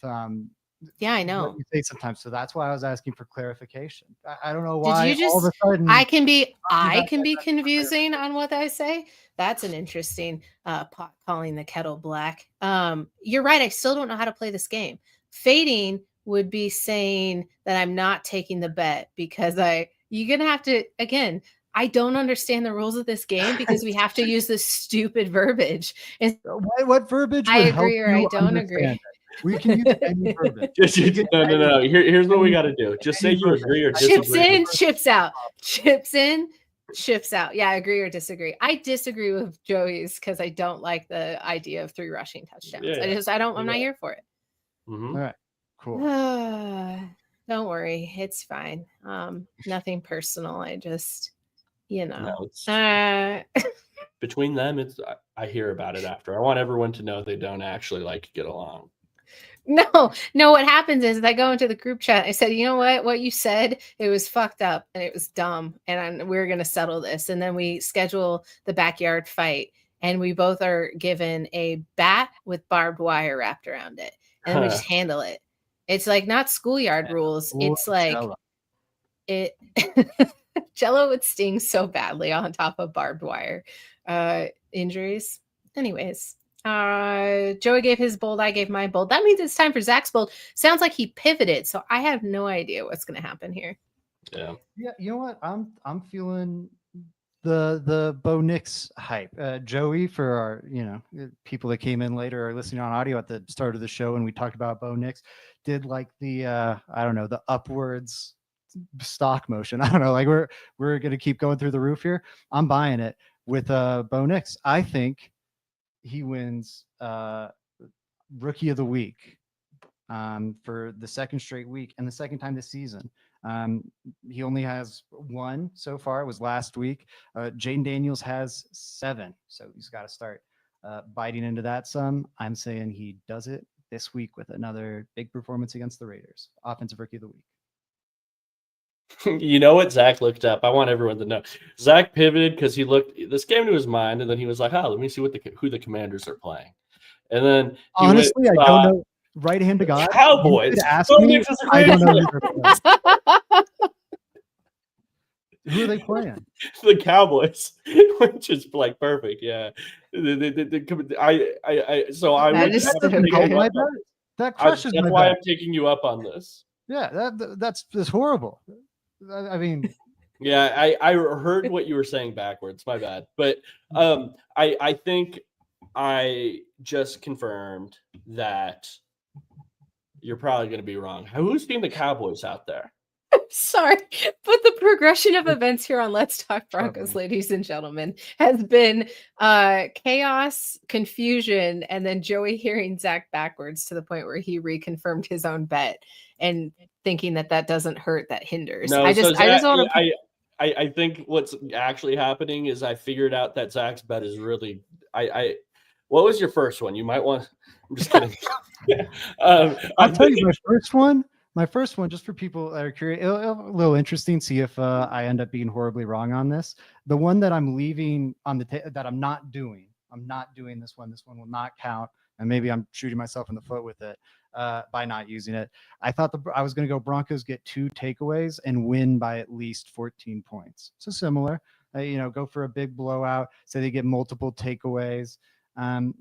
Speaker 1: Yeah, I
Speaker 2: what
Speaker 1: know.
Speaker 2: you say sometimes. So that's why I was asking for clarification. I don't know why
Speaker 1: Did you
Speaker 2: all of
Speaker 1: just
Speaker 2: a sudden
Speaker 1: I can be
Speaker 2: about that,
Speaker 1: confusing on what I say. That's an interesting pot calling the kettle black. You're right. I still don't know how to play this game. Fading would be saying that I'm not taking the bet because you're gonna have to again. I don't understand the rules of this game because we have to use this stupid verbiage. And
Speaker 2: what verbiage
Speaker 1: I
Speaker 2: would help
Speaker 1: agree or I
Speaker 2: you
Speaker 1: don't
Speaker 2: understand
Speaker 1: agree.
Speaker 2: it? We can use any verbiage.
Speaker 3: No. Here's what we got to do. Just say you agree or
Speaker 1: Chips
Speaker 3: disagree.
Speaker 1: in, chips out. Chips in, chips out. Yeah, I agree or disagree. I disagree with Joey's because I don't like the idea of 3 rushing touchdowns.
Speaker 3: Yeah.
Speaker 1: I'm not here for it.
Speaker 3: Mhm.
Speaker 2: All right. Cool.
Speaker 1: Don't worry, it's fine. Nothing personal. I just,
Speaker 3: No, it's between them. I hear about it after. I want everyone to know they don't actually like get along.
Speaker 1: No. What happens is I go into the group chat. I said, you know what you said, it was fucked up and it was dumb. And we're going to settle this. And then we schedule the backyard fight. And we both are given a bat with barbed wire wrapped around it. And we just handle it. It's like not schoolyard rules. It's like
Speaker 2: Jello.
Speaker 1: it Jello would sting so badly on top of barbed wire injuries. Anyways. Joey gave his bold. I gave my bold. That means it's time for Zach's bold. Sounds like he pivoted, so I have no idea what's going to happen here.
Speaker 3: Yeah.
Speaker 2: You know what? I'm feeling the Bo Nix hype. Joey, for our people that came in later or listening on audio at the start of the show, and we talked about Bo Nix, did like the I don't know, the upwards stock motion. I don't know, like we're gonna keep going through the roof here. I'm buying it with Bo Nix. I think he wins Rookie of the Week for the 2nd straight week and the 2nd time this season. He only has 1 so far. It was last week. Jaden Daniels has 7, so he's got to start biting into that some. I'm saying he does it this week with another big performance against the Raiders. Offensive Rookie of the Week.
Speaker 3: You know what Zach looked up? I want everyone to know. Zach pivoted because this came to his mind, and then he was like, "Oh, let me see who the Commanders are playing." And then
Speaker 2: honestly, I don't know. Right hand to God,
Speaker 3: Cowboys.
Speaker 2: Ask me, I don't know who they're playing. Who are they playing?
Speaker 3: The Cowboys, which is like perfect. Yeah,
Speaker 2: that crushes my
Speaker 3: That's why
Speaker 2: bet.
Speaker 3: I'm taking you up on this.
Speaker 2: Yeah, that's horrible. I mean,
Speaker 3: yeah, I heard what you were saying backwards. My bad. But I think I just confirmed that you're probably going to be wrong. Who's being the Cowboys out there?
Speaker 1: Sorry, but the progression of events here on Let's Talk Broncos, ladies and gentlemen, has been chaos, confusion, and then Joey hearing Zach backwards to the point where he reconfirmed his own bet and thinking that doesn't hurt, that hinders.
Speaker 3: No,
Speaker 1: I just want to.
Speaker 3: I think what's actually happening is I figured out that Zach's bet is really. What was your first one? You might want. I'm just kidding.
Speaker 2: I'll tell you my first one. My first one, just for people that are curious, a little interesting. See if I end up being horribly wrong on this. The one that I'm leaving on the that I'm not doing. I'm not doing this one. This one will not count, and maybe I'm shooting myself in the foot with it by not using it. I thought I was going to go Broncos get 2 takeaways and win by at least 14 points. So similar, go for a big blowout. Say they get multiple takeaways. I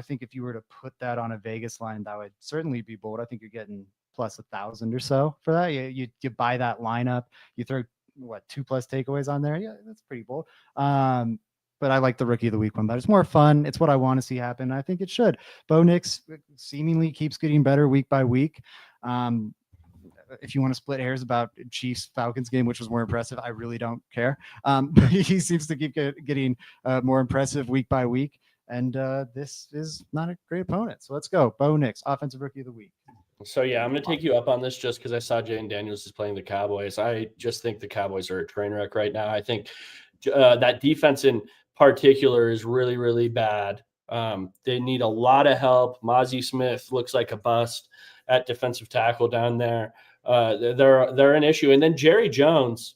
Speaker 2: think if you were to put that on a Vegas line, that would certainly be bold. I think you're getting plus 1,000 or so for that. You buy that lineup, you throw 2+ takeaways on there. Yeah, that's pretty bold. but I like the rookie of the week one better. It's more fun. It's what I want to see happen. I think it should. Bo Nix seemingly keeps getting better week by week. If you want to split hairs about Chiefs Falcons game, which was more impressive, I really don't care. But he seems to keep getting more impressive week by week. And this is not a great opponent. So let's go. Bo Nix, offensive rookie of the week.
Speaker 3: So, yeah, I'm going to take you up on this just because I saw Jane Daniels is playing the Cowboys. I just think the Cowboys are a train wreck right now. I think that defense in particular is really, really bad. They need a lot of help. Mozzie Smith looks like a bust at defensive tackle down there. They're an issue. And then Jerry Jones,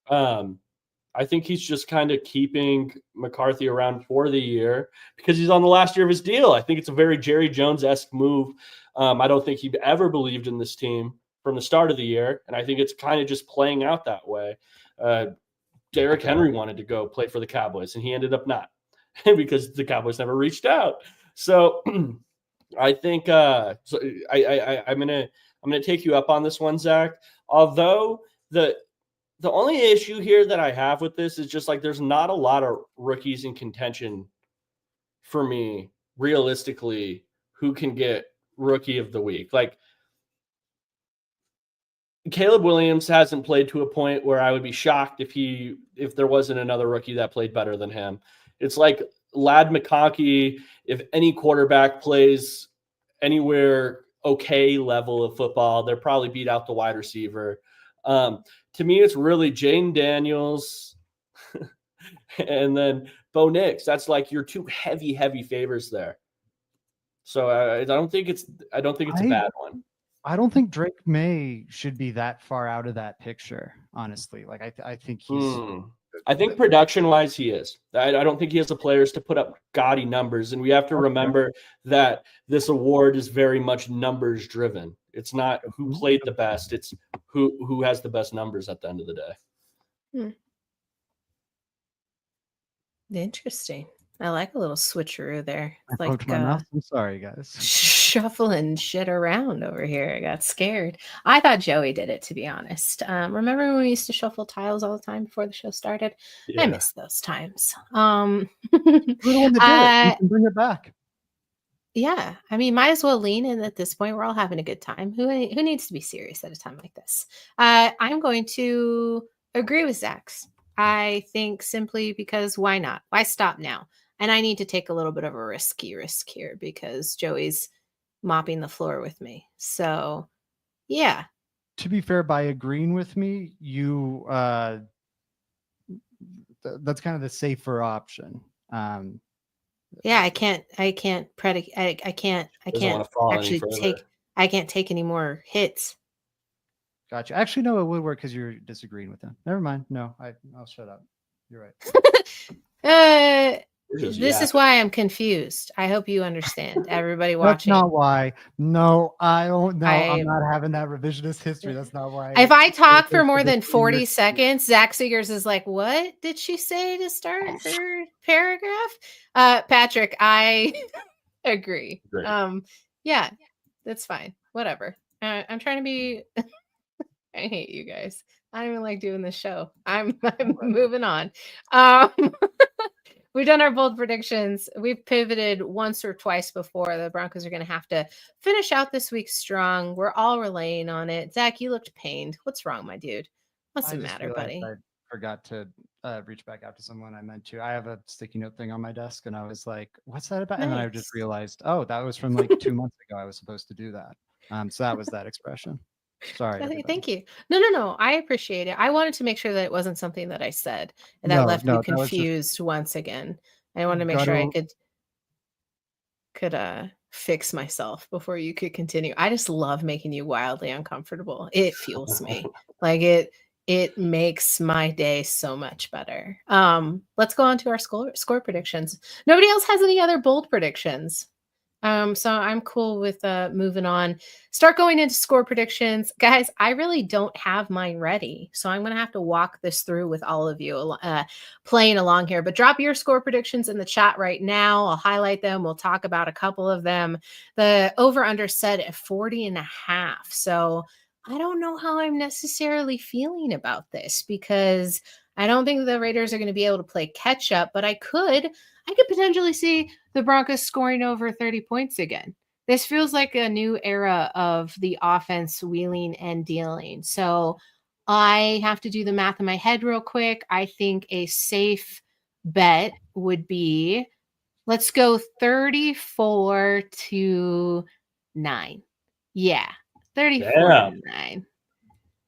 Speaker 3: I think he's just kind of keeping McCarthy around for the year because he's on the last year of his deal. I think it's a very Jerry Jones-esque move. I don't think he ever believed in this team from the start of the year, and I think it's kind of just playing out that way. Derrick Henry wanted to go play for the Cowboys, and he ended up not because the Cowboys never reached out. So I think I'm gonna take you up on this one, Zach. Although the only issue here that I have with this is just like there's not a lot of rookies in contention for me, realistically, who can get rookie of the week. Like Caleb Williams hasn't played to a point where I would be shocked if there wasn't another rookie that played better than him. It's like Ladd McConkey, if any quarterback plays anywhere okay level of football, they're probably beat out the wide receiver. To me, it's really Jane Daniels and then Bo Nix. That's like your two heavy favors there. So I don't think it's a bad one.
Speaker 2: I don't think Drake May should be that far out of that picture, honestly. Like I think he's.
Speaker 3: I think production-wise, he is. I don't think he has the players to put up gaudy numbers, and we have to remember that this award is very much numbers-driven. It's not who played the best; it's who has the best numbers at the end of the day.
Speaker 1: Interesting. I like a little switcheroo there. Like
Speaker 2: I'm sorry, guys.
Speaker 1: Shuffling shit around over here. I got scared. I thought Joey did it, to be honest. Remember when we used to shuffle tiles all the time before the show started? Yeah. I miss those times.
Speaker 2: We're the one that did it. We can bring it back.
Speaker 1: Yeah, I mean, might as well lean in at this point. We're all having a good time. Who needs to be serious at a time like this? I'm going to agree with Zach's. I think simply because why not? Why stop now? And I need to take a little bit of a risk here because Joey's mopping the floor with me. So, yeah.
Speaker 2: To be fair, by agreeing with me, you that's kind of the safer option.
Speaker 1: Yeah, I can't actually take any more hits.
Speaker 2: Gotcha. Actually, no, it would work because you're disagreeing with him. Never mind. No, I'll shut up. You're
Speaker 1: right. This is why I'm confused. I hope you understand, everybody watching.
Speaker 2: That's not why. No, I don't know. I'm not having that revisionist history. That's not why.
Speaker 1: If I talk for more than 40 seconds, Zach Seegers is like, what did she say to start her paragraph? Patrick, I agree. Yeah, that's fine. Whatever. I'm trying to be... I hate you guys. I don't even like doing this show. I'm moving on. We've done our bold predictions. We've pivoted once or twice before. The Broncos are going to have to finish out this week strong. We're all relying on it. Zach, you looked pained. What's wrong, my dude? What's the matter, buddy?
Speaker 2: I forgot to reach back out to someone I meant to. I have a sticky note thing on my desk, and I was like, what's that about? Nice. And then I just realized, oh, that was from like 2 months ago. I was supposed to do that. So that was that expression. Sorry.
Speaker 1: Thank you. No. I appreciate it. I wanted to make sure that it wasn't something that I said and that left you confused once again. I wanted to make sure I could fix myself before you could continue. I just love making you wildly uncomfortable. It fuels me. Like it makes my day so much better. Let's go on to our score predictions. Nobody else has any other bold predictions. So I'm cool with moving on. Start going into score predictions. Guys, I really don't have mine ready. So I'm going to have to walk this through with all of you playing along here. But drop your score predictions in the chat right now. I'll highlight them. We'll talk about a couple of them. The over-under set at 40.5. So I don't know how I'm necessarily feeling about this because I don't think the Raiders are going to be able to play catch up, but I could potentially see the Broncos scoring over 30 points again. This feels like a new era of the offense wheeling and dealing. So I have to do the math in my head real quick. I think a safe bet would be, let's go 34-9. Yeah, 34-9.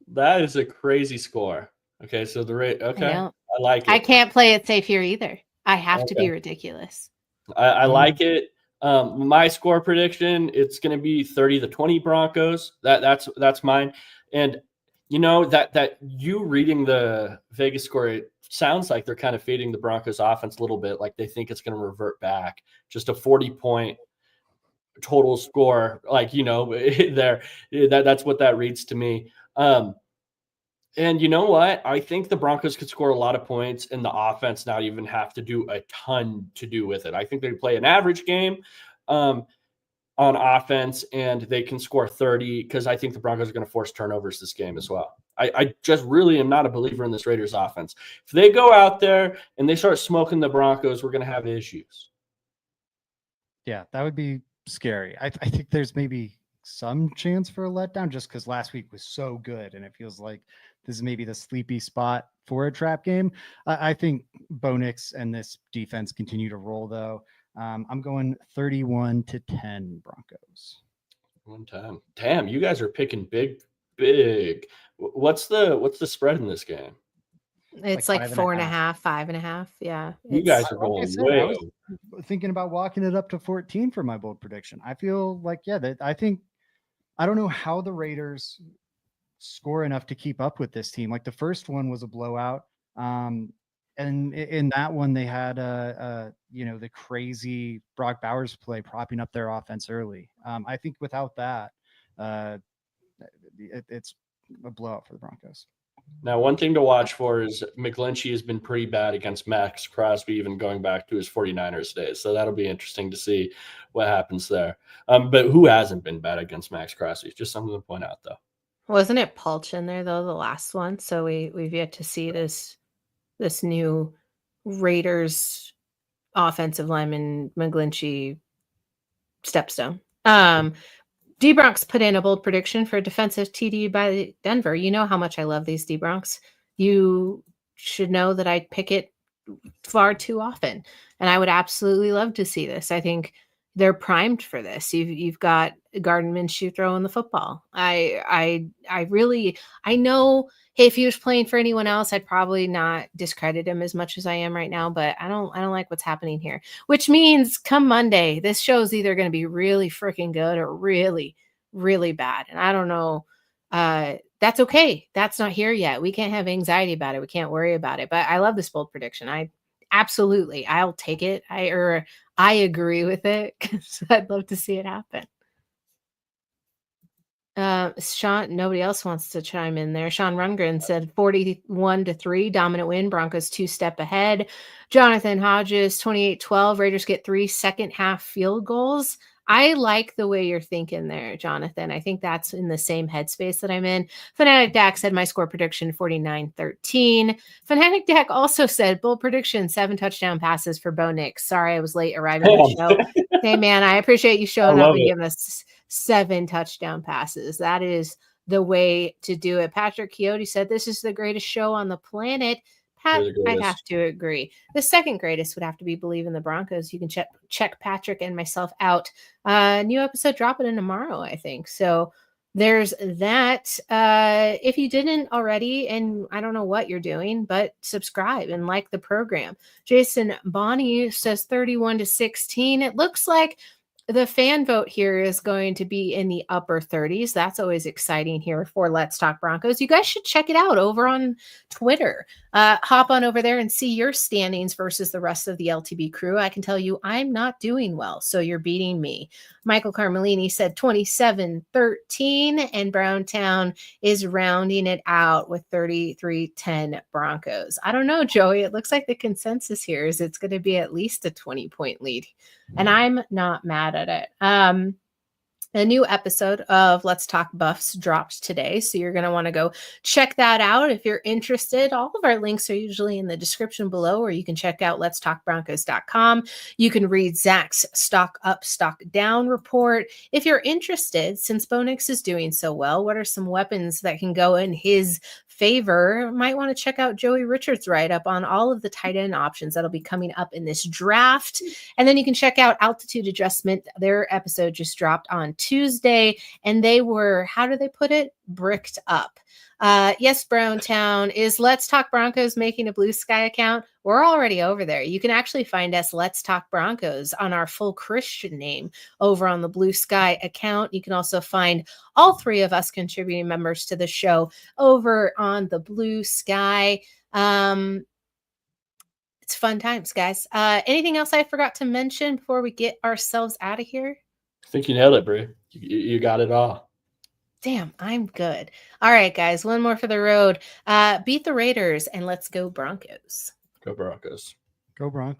Speaker 3: That is a crazy score. Okay, so the rate. Okay, I like it.
Speaker 1: I can't play it safe here either. I have to be ridiculous.
Speaker 3: I like it. My score prediction, it's going to be 30-20 Broncos. That's mine. And you know that you reading the Vegas score, it sounds like they're kind of fading the Broncos offense a little bit, like they think it's going to revert back. Just a 40-point total score, like, you know, there. That's what that reads to me. And you know what? I think the Broncos could score a lot of points and the offense not even have to do a ton to do with it. I think they play an average game on offense and they can score 30 because I think the Broncos are going to force turnovers this game as well. I just really am not a believer in this Raiders offense. If they go out there and they start smoking the Broncos, we're going to have issues.
Speaker 2: Yeah, that would be scary. I think there's maybe some chance for a letdown just because last week was so good and it feels like this is maybe the sleepy spot for a trap game. I think Bo Nix and this defense continue to roll though. I'm going 31-10 Broncos.
Speaker 3: 1-10. Damn, you guys are picking big. What's the spread in this game?
Speaker 1: It's like 4.5, 5.5. Yeah.
Speaker 3: You guys are going way.
Speaker 2: I was thinking about walking it up to 14 for my bold prediction. I feel like, I don't know how the Raiders score enough to keep up with this team. Like the first one was a blowout. And in that one, they had the crazy Brock Bowers play propping up their offense early. I think without that, it's a blowout for the Broncos.
Speaker 3: Now, one thing to watch for is McGlinchey has been pretty bad against Max Crosby, even going back to his 49ers days. So that'll be interesting to see what happens there. But who hasn't been bad against Max Crosby? Just something to point out, though.
Speaker 1: Wasn't it Pulch in there, though, the last one? So we've yet to see this new Raiders offensive lineman, McGlinchey stepstone. D-Bronx put in a bold prediction for defensive TD by Denver. You know how much I love these D-Bronx. You should know that I pick it far too often, and I would absolutely love to see this. I think they're primed for this. You've got Gardner Minshew throwing the football. I know, hey, if he was playing for anyone else, I'd probably not discredit him as much as I am right now, but I don't like what's happening here, which means come Monday, this show's either going to be really freaking good or really, really bad. And I don't know. That's okay. That's not here yet. We can't have anxiety about it. We can't worry about it, but I love this bold prediction. I'll take it. I agree with it because I'd love to see it happen. Sean, nobody else wants to chime in there. Sean Rundgren said 41-3, dominant win. Broncos 2-step ahead. Jonathan Hodges, 28-12. Raiders get 3 second half field goals. I like the way you're thinking there, Jonathan. I think that's in the same headspace that I'm in. Fanatic Dak said my score prediction 49-13. Fanatic Dak also said bold prediction 7 touchdown passes for Bo Nix. Sorry, I was late arriving at the show. Hey man, I appreciate you showing up and giving us 7 touchdown passes. That is the way to do it. Patrick Coyote said this is the greatest show on the planet. Pat, I'd have to agree. The second greatest would have to be Believe in the Broncos. You can check Patrick and myself out. New episode dropping tomorrow, I think. So there's that. If you didn't already, and I don't know what you're doing, but subscribe and like the program. Jason Bonnie says 31-16. It looks like the fan vote here is going to be in the upper 30s. That's always exciting here for Let's Talk Broncos. You guys should check it out over on Twitter. Hop on over there and see your standings versus the rest of the LTB crew. I can tell you I'm not doing well, so you're beating me. Michael Carmelini said 27-13, and Browntown is rounding it out with 33-10 Broncos. I don't know, Joey. It looks like the consensus here is it's going to be at least a 20-point lead, and I'm not mad at it. A new episode of Let's Talk Buffs dropped today. So you're going to want to go check that out if you're interested. All of our links are usually in the description below, or you can check out letstalkbroncos.com. You can read Zach's stock up, stock down report. If you're interested, since Bo Nix is doing so well, what are some weapons that can go in his favor? Might want to check out Joey Richards' write-up on all of the tight end options that'll be coming up in this draft. And then you can check out Altitude Adjustment. Their episode just dropped on Tuesday, and they were, how do they put it? Bricked up. Yes, Browntown, is Let's Talk Broncos making a Blue Sky account? We're already over there. You can actually find us, Let's Talk Broncos, on our full Christian name over on the Blue Sky account. You can also find all three of us contributing members to the show over on the Blue Sky. It's fun times, guys. Anything else I forgot to mention before we get ourselves out of here?
Speaker 3: I think you nailed it, Brie. You got it all.
Speaker 1: Damn, I'm good. All right, guys, one more for the road. Beat the Raiders and let's go Broncos.
Speaker 3: Go Broncos.
Speaker 2: Go Broncos.